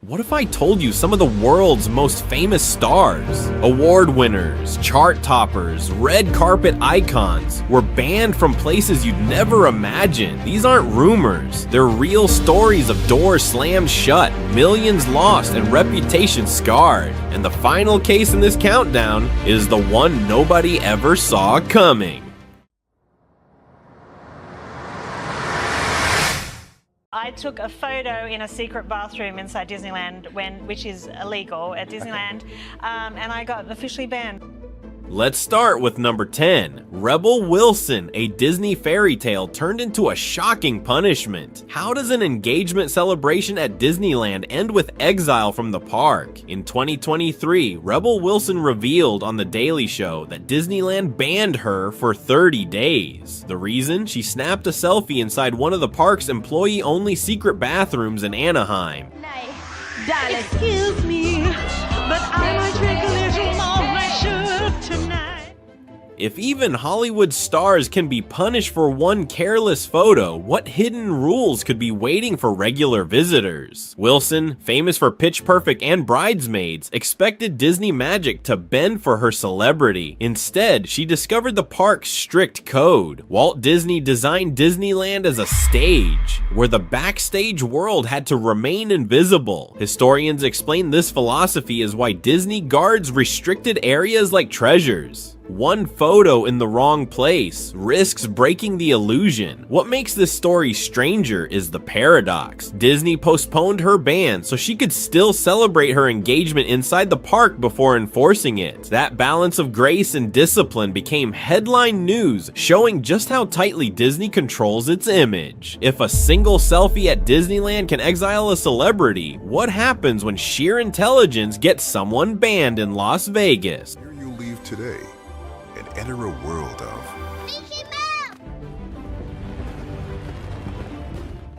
What if I told you some of the world's most famous stars, award winners, chart toppers, red carpet icons were banned from places you'd never imagine? These aren't rumors. They're real stories of doors slammed shut, millions lost, and reputation scarred. And the final case in this countdown is the one nobody ever saw coming. I took a photo in a secret bathroom inside Disneyland, which is illegal at Disneyland, and I got officially banned. Let's start with number 10. Rebel Wilson, a Disney fairy tale turned into a shocking punishment. How does an engagement celebration at Disneyland end with exile from the park? In 2023, Rebel Wilson revealed on The Daily Show that Disneyland banned her for 30 days. The reason? She snapped a selfie inside one of the park's employee-only secret bathrooms in Anaheim. Excuse me, but I might drink a little more my shirt tonight. If even Hollywood stars can be punished for one careless photo, what hidden rules could be waiting for regular visitors? Wilson, famous for Pitch Perfect and Bridesmaids, expected Disney magic to bend for her celebrity. Instead, she discovered the park's strict code. Walt Disney designed Disneyland as a stage, where the backstage world had to remain invisible. Historians explain this philosophy is why Disney guards restricted areas like treasures. One photo in the wrong place risks breaking the illusion. What makes this story stranger is the paradox. Disney postponed her ban so she could still celebrate her engagement inside the park before enforcing it. That balance of grace and discipline became headline news, showing just how tightly Disney controls its image. If a single selfie at Disneyland can exile a celebrity, what happens when sheer intelligence gets someone banned in Las Vegas? Here you leave today and enter a world of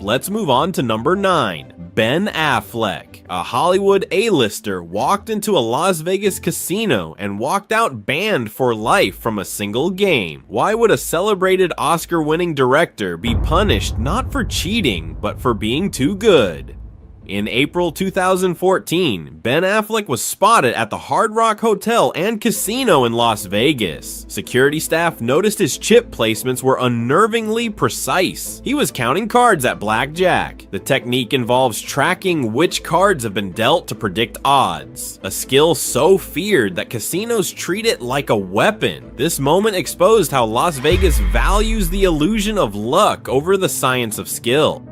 Let's move on to number 9. Ben Affleck. A Hollywood A-lister walked into a Las Vegas casino and walked out banned for life from a single game. Why would a celebrated Oscar-winning director be punished not for cheating, but for being too good? In April 2014, Ben Affleck was spotted at the Hard Rock Hotel and Casino in Las Vegas. Security staff noticed his chip placements were unnervingly precise. He was counting cards at blackjack. The technique involves tracking which cards have been dealt to predict odds, a skill so feared that casinos treat it like a weapon. This moment exposed how Las Vegas values the illusion of luck over the science of skill.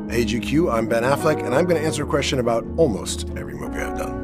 Hey GQ, I'm Ben Affleck, and I'm going to answer a question about almost every movie I've done.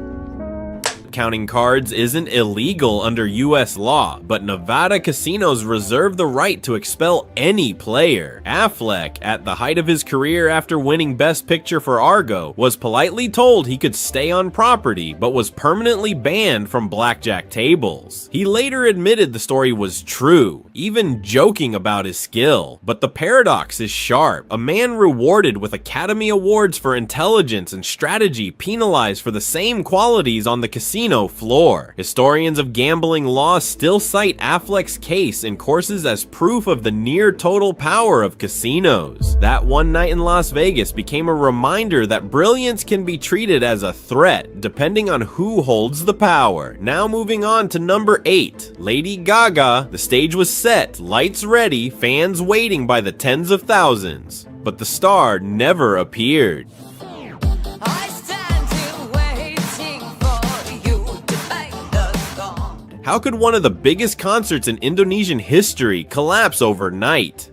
Counting cards isn't illegal under US law, but Nevada casinos reserve the right to expel any player. Affleck, at the height of his career after winning Best Picture for Argo, was politely told he could stay on property, but was permanently banned from blackjack tables. He later admitted the story was true, even joking about his skill. But the paradox is sharp. A man rewarded with Academy Awards for intelligence and strategy penalized for the same qualities on the casino floor. Historians of gambling law still cite Affleck's case in courses as proof of the near total power of casinos. That one night in Las Vegas became a reminder that brilliance can be treated as a threat, depending on who holds the power. Now moving on to number 8. Lady Gaga. The stage was set, lights ready, fans waiting by the tens of thousands. But the star never appeared. How could one of the biggest concerts in Indonesian history collapse overnight?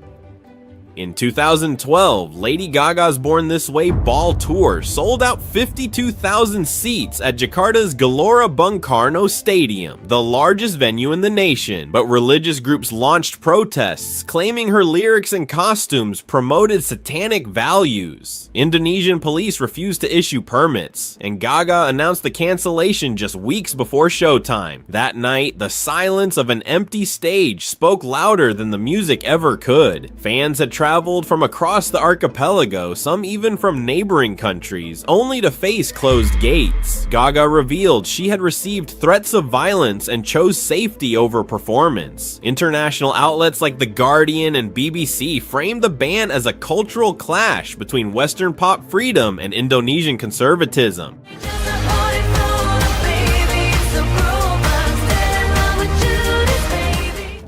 In 2012, Lady Gaga's Born This Way Ball Tour sold out 52,000 seats at Jakarta's Gelora Bung Karno Stadium, the largest venue in the nation. But religious groups launched protests, claiming her lyrics and costumes promoted satanic values. Indonesian police refused to issue permits, and Gaga announced the cancellation just weeks before showtime. That night, the silence of an empty stage spoke louder than the music ever could. Fans had traveled traveled from across the archipelago, some even from neighboring countries, only to face closed gates. Gaga revealed she had received threats of violence and chose safety over performance. International outlets like The Guardian and BBC framed the ban as a cultural clash between Western pop freedom and Indonesian conservatism.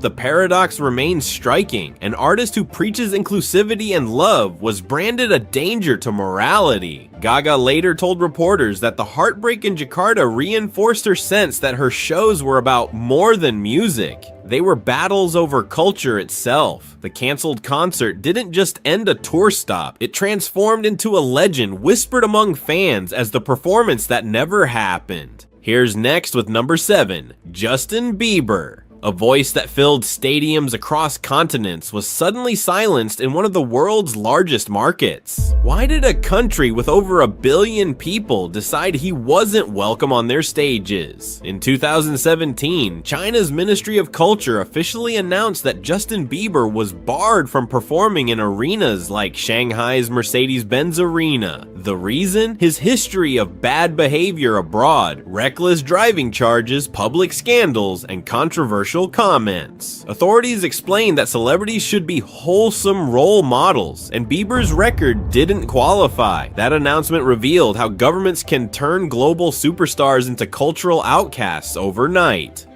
The paradox remains striking. An artist who preaches inclusivity and love was branded a danger to morality. Gaga later told reporters that the heartbreak in Jakarta reinforced her sense that her shows were about more than music. They were battles over culture itself. The canceled concert didn't just end a tour stop, it transformed into a legend whispered among fans as the performance that never happened. Here's next with number 7, Justin Bieber. A voice that filled stadiums across continents was suddenly silenced in one of the world's largest markets. Why did a country with over 1 billion people decide he wasn't welcome on their stages? In 2017, China's Ministry of Culture officially announced that Justin Bieber was barred from performing in arenas like Shanghai's Mercedes-Benz Arena. The reason? His history of bad behavior abroad, reckless driving charges, public scandals, and controversial comments. Authorities explained that celebrities should be wholesome role models, and Bieber's record didn't qualify. That announcement revealed how governments can turn global superstars into cultural outcasts overnight.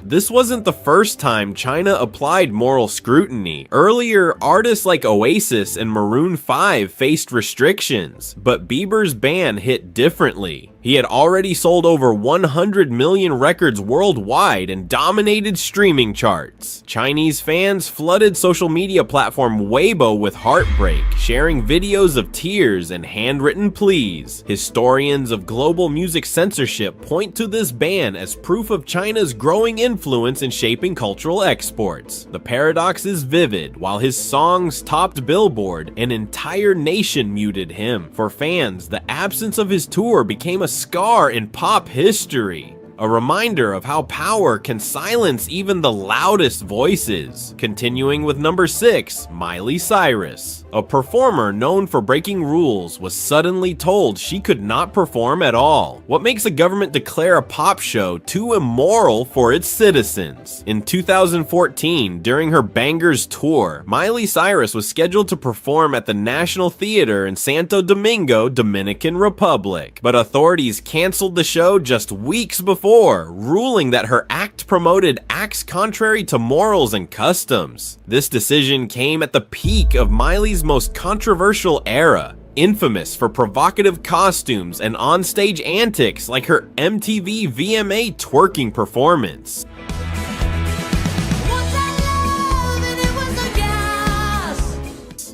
This wasn't the first time China applied moral scrutiny. Earlier, artists like Oasis and Maroon 5 faced restrictions, but Bieber's ban hit differently. He had already sold over 100 million records worldwide and dominated streaming charts. Chinese fans flooded social media platform Weibo with heartbreak, sharing videos of tears and handwritten pleas. Historians of global music censorship point to this ban as proof of China's growing influence in shaping cultural exports. The paradox is vivid. While his songs topped Billboard, an entire nation muted him. For fans, the absence of his tour became a scar in pop history. A reminder of how power can silence even the loudest voices. Continuing with number 6, Miley Cyrus. A performer known for breaking rules was suddenly told she could not perform at all. What makes a government declare a pop show too immoral for its citizens? In 2014, during her Bangers tour, Miley Cyrus was scheduled to perform at the National Theater in Santo Domingo, Dominican Republic. But authorities canceled the show just weeks before, ruling that her act promoted acts contrary to morals and customs. This decision came at the peak of Miley's most controversial era, infamous for provocative costumes and onstage antics like her MTV VMA twerking performance.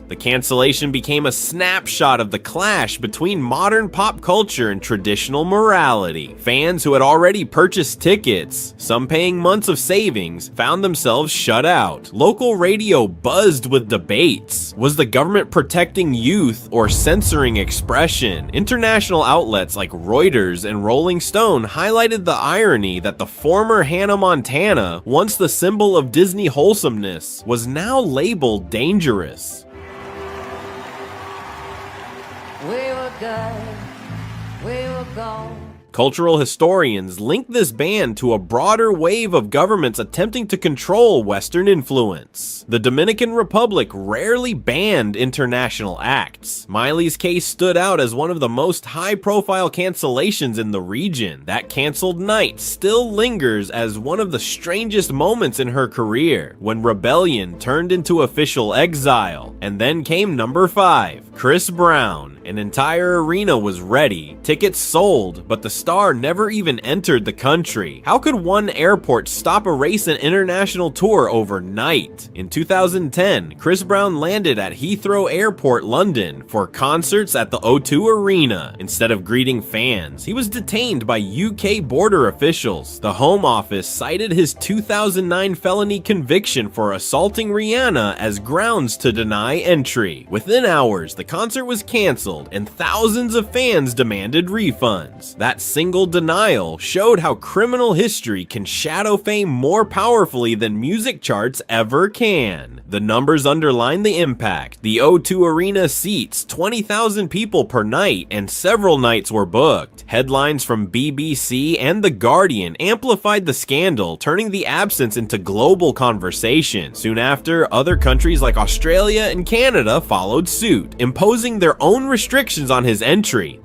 The cancellation became a snapshot of the clash between modern pop culture and traditional morality. Fans who had already purchased tickets, some paying months of savings, found themselves shut out. Local radio buzzed with debates. Was the government protecting youth or censoring expression? International outlets like Reuters and Rolling Stone highlighted the irony that the former Hannah Montana, once the symbol of Disney wholesomeness, was now labeled dangerous. We were good, we were gold. Cultural historians link this ban to a broader wave of governments attempting to control Western influence. The Dominican Republic rarely banned international acts. Miley's case stood out as one of the most high-profile cancellations in the region. That canceled night still lingers as one of the strangest moments in her career, when rebellion turned into official exile. And then came number 5, Chris Brown. An entire arena was ready, tickets sold, but the star never even entered the country. How could one airport stop a race and international tour overnight? In 2010, Chris Brown landed at Heathrow Airport, London, for concerts at the O2 Arena. Instead of greeting fans, he was detained by UK border officials. The Home Office cited his 2009 felony conviction for assaulting Rihanna as grounds to deny entry. Within hours, the concert was cancelled and thousands of fans demanded refunds. That single denial showed how criminal history can shadow fame more powerfully than music charts ever can. The numbers underline the impact. The O2 Arena seats 20,000 people per night, and several nights were booked. Headlines from BBC and The Guardian amplified the scandal, turning the absence into global conversation. Soon after, other countries like Australia and Canada followed suit, imposing their own restrictions on his entry.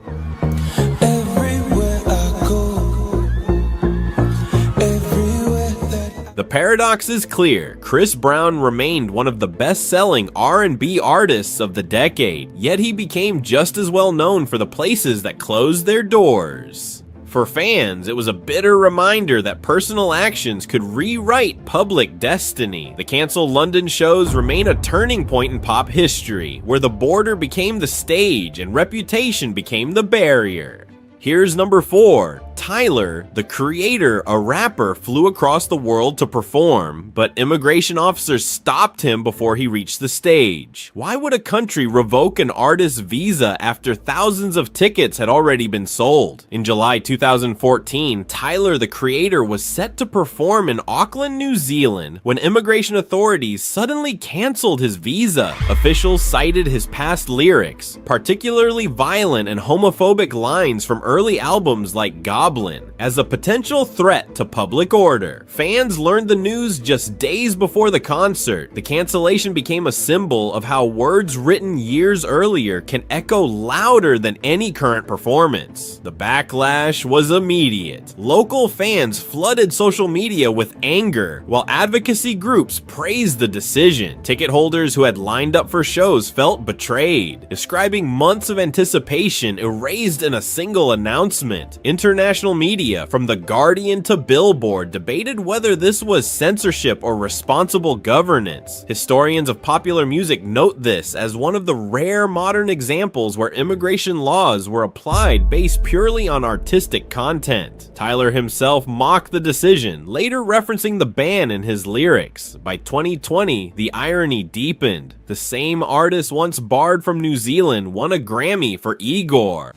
The paradox is clear. Chris Brown remained one of the best-selling R&B artists of the decade, yet he became just as well known for the places that closed their doors. For fans, it was a bitter reminder that personal actions could rewrite public destiny. The canceled London shows remain a turning point in pop history, where the border became the stage and reputation became the barrier. Here's number 4. Tyler, the Creator, a rapper, flew across the world to perform, but immigration officers stopped him before he reached the stage. Why would a country revoke an artist's visa after thousands of tickets had already been sold? In July 2014, Tyler, the Creator, was set to perform in Auckland, New Zealand, when immigration authorities suddenly canceled his visa. Officials cited his past lyrics, particularly violent and homophobic lines from early albums like Goblin, as a potential threat to public order. Fans learned the news just days before the concert. The cancellation became a symbol of how words written years earlier can echo louder than any current performance. The backlash was immediate. Local fans flooded social media with anger, while advocacy groups praised the decision. Ticket holders who had lined up for shows felt betrayed, describing months of anticipation erased in a single announcement. International media, from The Guardian to Billboard, debated whether this was censorship or responsible governance. Historians of popular music note this as one of the rare modern examples where immigration laws were applied based purely on artistic content. Tyler himself mocked the decision, later referencing the ban in his lyrics. By 2020, the irony deepened. The same artist once barred from New Zealand won a Grammy for Igor.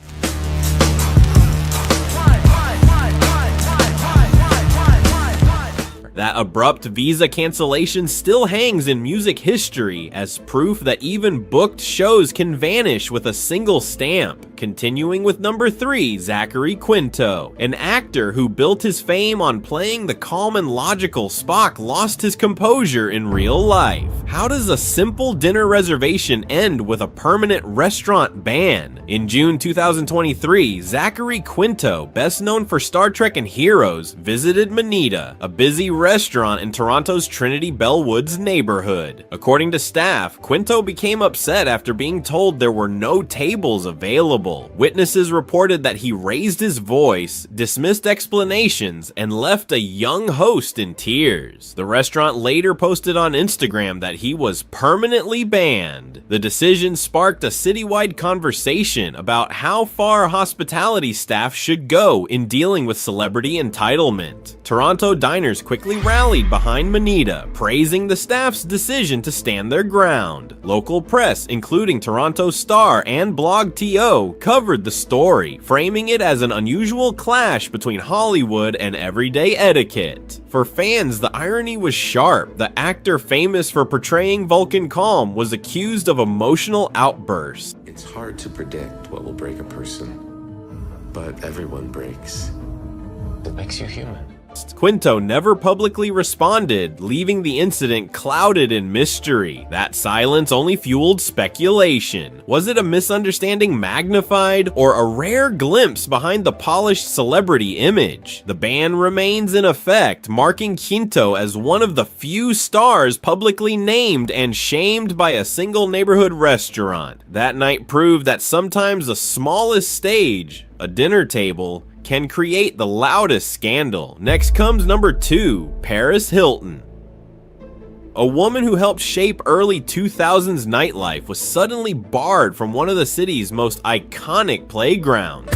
That abrupt visa cancellation still hangs in music history as proof that even booked shows can vanish with a single stamp. Continuing with number 3, Zachary Quinto. An actor who built his fame on playing the calm and logical Spock lost his composure in real life. How does a simple dinner reservation end with a permanent restaurant ban? In June 2023, Zachary Quinto, best known for Star Trek and Heroes, visited Manita, a busy restaurant in Toronto's Trinity Bellwoods neighborhood. According to staff, Quinto became upset after being told there were no tables available. Witnesses reported that he raised his voice, dismissed explanations, and left a young host in tears. The restaurant later posted on Instagram that he was permanently banned. The decision sparked a citywide conversation about how far hospitality staff should go in dealing with celebrity entitlement. Toronto diners quickly rallied behind Manita, praising the staff's decision to stand their ground. Local press, including Toronto Star and BlogTO, covered the story, framing it as an unusual clash between Hollywood and everyday etiquette. For fans, the irony was sharp. The actor famous for portraying Vulcan Calm was accused of emotional outbursts. It's hard to predict what will break a person, but everyone breaks. It makes you human. Quinto never publicly responded, leaving the incident clouded in mystery. That silence only fueled speculation. Was it a misunderstanding magnified, or a rare glimpse behind the polished celebrity image? The ban remains in effect, marking Quinto as one of the few stars publicly named and shamed by a single neighborhood restaurant. That night proved that sometimes the smallest stage, a dinner table, can create the loudest scandal. Next comes number 2, Paris Hilton. A woman who helped shape early 2000s nightlife was suddenly barred from one of the city's most iconic playgrounds.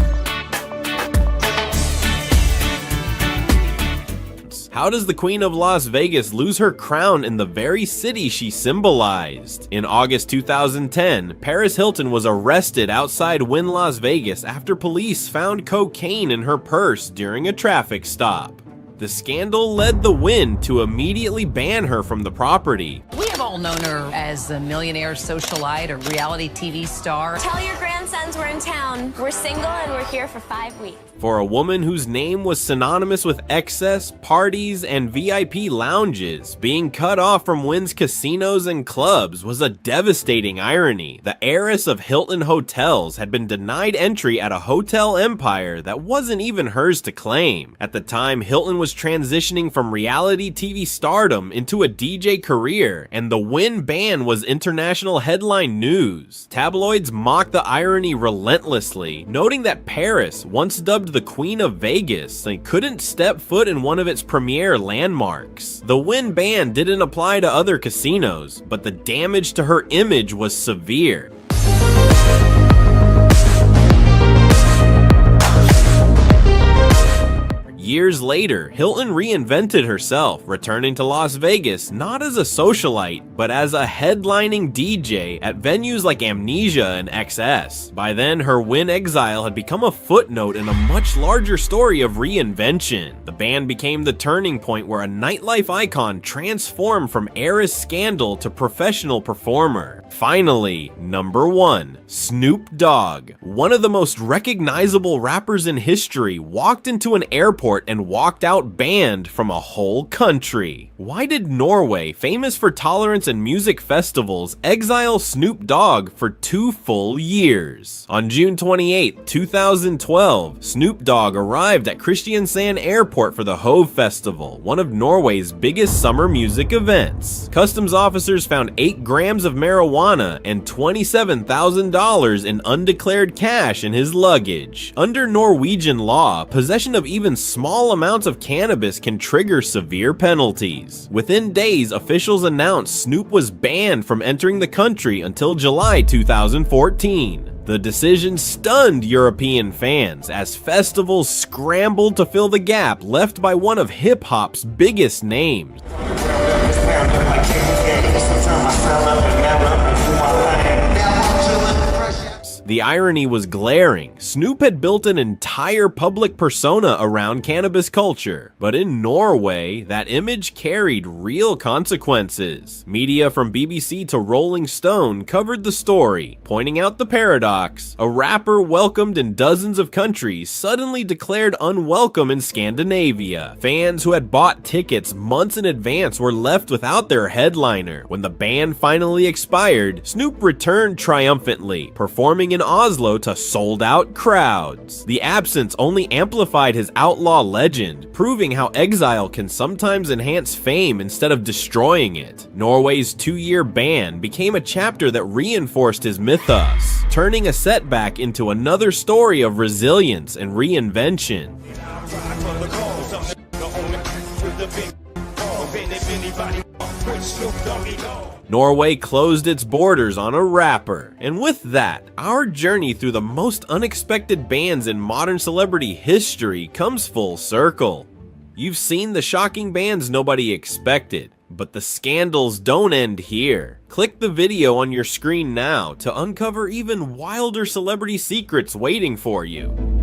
How does the Queen of Las Vegas lose her crown in the very city she symbolized? In August 2010, Paris Hilton was arrested outside Wynn Las Vegas after police found cocaine in her purse during a traffic stop. The scandal led the Wynn to immediately ban her from the property. We have all known her as a millionaire socialite or reality TV star. Tell your grandsons we're in town. We're single and we're here for 5 weeks. For a woman whose name was synonymous with excess, parties, and VIP lounges, being cut off from Wynn's casinos and clubs was a devastating irony. The heiress of Hilton Hotels had been denied entry at a hotel empire that wasn't even hers to claim. At the time, Hilton was transitioning from reality TV stardom into a DJ career, and the Wynn ban was international headline news. Tabloids mocked the irony relentlessly, noting that Paris, once dubbed the Queen of Vegas, and couldn't step foot in one of its premier landmarks. The Wynn ban didn't apply to other casinos, but the damage to her image was severe. Years later, Hilton reinvented herself, returning to Las Vegas not as a socialite, but as a headlining DJ at venues like Amnesia and XS. By then, her Wynn exile had become a footnote in a much larger story of reinvention. The ban became the turning point where a nightlife icon transformed from heiress scandal to professional performer. Finally, number 1, Snoop Dogg. One of the most recognizable rappers in history walked into an airport and walked out banned from a whole country. Why did Norway, famous for tolerance and music festivals, exile Snoop Dogg for 2 full years? On June 28, 2012, Snoop Dogg arrived at Kristiansand Airport for the Hove Festival, one of Norway's biggest summer music events. Customs officers found 8 grams of marijuana and $27,000 in undeclared cash in his luggage. Under Norwegian law, possession of even small amounts of cannabis can trigger severe penalties. Within days, officials announced Snoop was banned from entering the country until July 2014. The decision stunned European fans as festivals scrambled to fill the gap left by one of hip-hop's biggest names. The irony was glaring. Snoop had built an entire public persona around cannabis culture, but in Norway, that image carried real consequences. Media from BBC to Rolling Stone covered the story, pointing out the paradox. A rapper welcomed in dozens of countries suddenly declared unwelcome in Scandinavia. Fans who had bought tickets months in advance were left without their headliner. When the ban finally expired, Snoop returned triumphantly, performing in Oslo to sold-out crowds. The absence only amplified his outlaw legend, proving how exile can sometimes enhance fame instead of destroying it. Norway's 2-year ban became a chapter that reinforced his mythos, turning a setback into another story of resilience and reinvention. Norway closed its borders on a rapper, and with that, our journey through the most unexpected bans in modern celebrity history comes full circle. You've seen the shocking bans nobody expected, but the scandals don't end here. Click the video on your screen now to uncover even wilder celebrity secrets waiting for you.